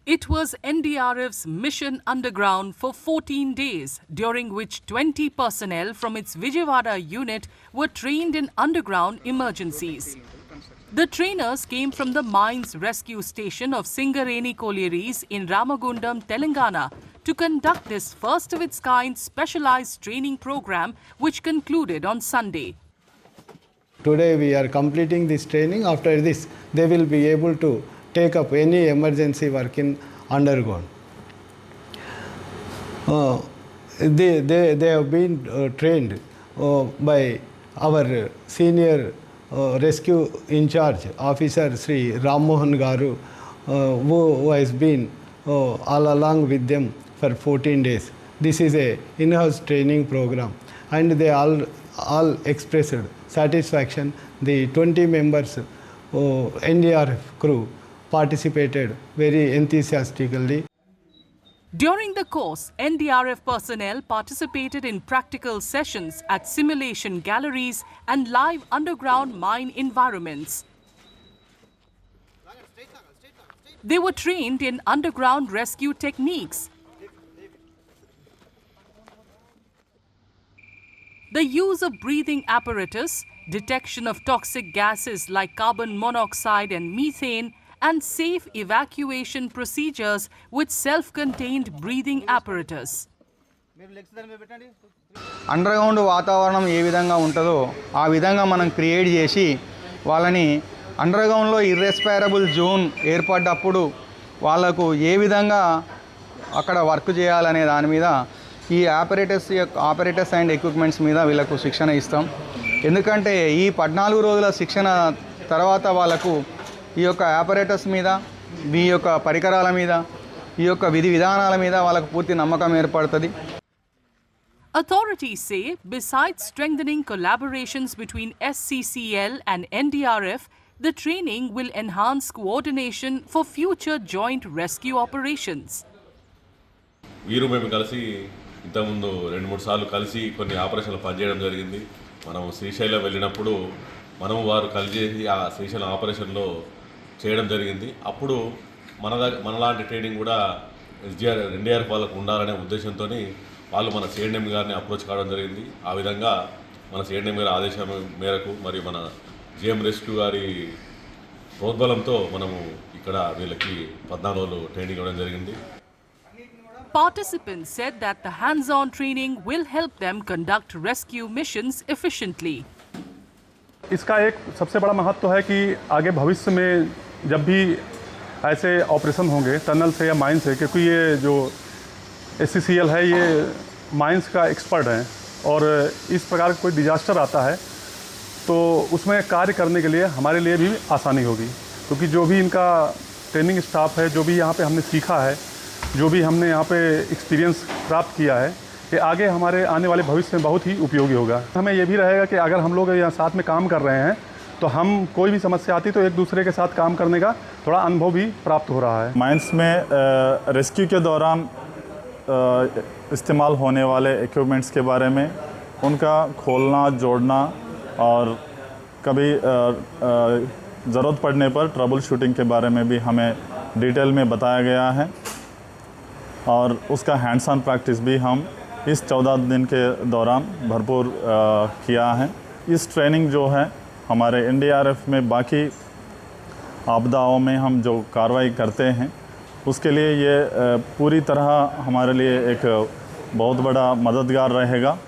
It was NDRF's mission underground for 14 days, during which 20 personnel from its Vijayawada unit were trained in underground emergencies. The trainers came from the mines rescue station of Singareni Collieries in Ramagundam, Telangana, to conduct this first of its kind specialized training program, which concluded on Sunday. Today we are completing this training. After this, they will be able to take up any emergency work in underground. They have been trained by our senior rescue in charge officer Sri Ram Mohan Garu, who has been all along with them for 14 days. This is a in-house training program, and they all expressed satisfaction. The 20 members NDRF crew participated very enthusiastically. During the course, NDRF personnel participated in practical sessions at simulation galleries and live underground mine environments. They were trained in underground rescue techniques. The use of breathing apparatus, detection of toxic gases like carbon monoxide and methane, and safe evacuation procedures with self-contained breathing apparatus. Underground వాతావరణం ఏ విధంగా ఉంటుందో ఆ విధంగా మనం create చేసి వాళ్ళని అండర్గ్రౌండ్లో ఇర్రెస్పైరబుల్ zone ఏర్పడ్డప్పుడు వాళ్ళకు ఏ విధంగా అక్కడ వర్క్ చేయాలనే దాని మీద ఈ ఆపరేటర్స్ అండ్ ఎక్విప్మెంట్స్ మీద వీళ్ళకు శిక్షణ ఇస్తాం. ఎందుకంటే ఈ 14 రోజుల శిక్షణ తర్వాత వాళ్ళకు ఈ యొక్క ఆపరేటర్స్ మీద, ఈ యొక్క పరికరాల మీద, ఈ యొక్క విధి విధానాల మీద వాళ్ళకు పూర్తి నమ్మకం ఏర్పడుతుంది. Authorities say, besides strengthening collaborations between SCCL and NDRF, the training will enhance coordination for future joint rescue operations. వీరు మేము కలిసి ఇంతకుముందు 2-3 సార్లు కలిసి కొన్ని ఆపరేషన్లు పనిచేయడం జరిగింది. మనం శ్రీశైలం వెళ్ళినప్పుడు వారు కలిసి ఆ శ్రీశైలం ఆపరేషన్లో చేయడం జరిగింది. అప్పుడు మనలాంటి ట్రైనింగ్ కూడా NDRF వాళ్ళకు ఉండాలనే ఉద్దేశంతో వాళ్ళు మన CNM గారిని అప్రోచ్ కావడం జరిగింది. ఆ విధంగా మన CNM గారి ఆదేశం మేరకు మరియు మన GM రెస్క్యూ గారి ప్రోద్బలంతో మనము ఇక్కడ వీళ్ళకి 14 రోజులు ట్రైనింగ్ ఇవ్వడం జరిగింది. Participants said that the hands-on training will help them conduct rescue missions efficiently. इसका एक सबसे बड़ा महत्व है कि आगे भविष्य में जब भी ऐसे ऑपरेशन होंगे टनल से या माइन से, क्योंकि ये जो SCCL है ये माइंस का एक्सपर्ट है और इस प्रकार का कोई डिजास्टर आता है तो उसमें कार्य करने के लिए हमारे लिए भी आसानी होगी, क्योंकि जो भी इनका ट्रेनिंग स्टाफ है, जो भी यहाँ पे हमने सीखा है, जो भी हमने यहाँ पे एक्सपीरियंस प्राप्त किया है, ये आगे हमारे आने वाले भविष्य में बहुत ही उपयोगी होगा. हमें ये भी रहेगा कि अगर हम लोग यहाँ साथ में काम कर रहे हैं तो हम कोई भी समस्या आती तो एक दूसरे के साथ काम करने का थोड़ा अनुभव भी प्राप्त हो रहा है. माइंस में रेस्क्यू के दौरान इस्तेमाल होने वाले इक्विपमेंट्स के बारे में, उनका खोलना, जोड़ना और कभी ज़रूरत पड़ने पर ट्रबल शूटिंग के बारे में भी हमें डिटेल में बताया गया है और उसका हैंड्स ऑन प्रैक्टिस भी हम इस 14 दिन के दौरान भरपूर किया है. इस ट्रेनिंग जो है हमारे NDRF में बाकी आपदाओं में हम जो कार्रवाई करते हैं उसके लिए ये पूरी तरह हमारे लिए एक बहुत बड़ा मददगार रहेगा.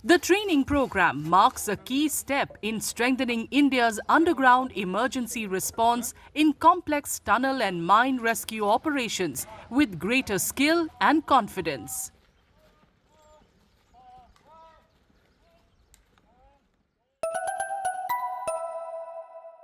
The training program marks a key step in strengthening India's underground emergency response in complex tunnel and mine rescue operations with greater skill and confidence.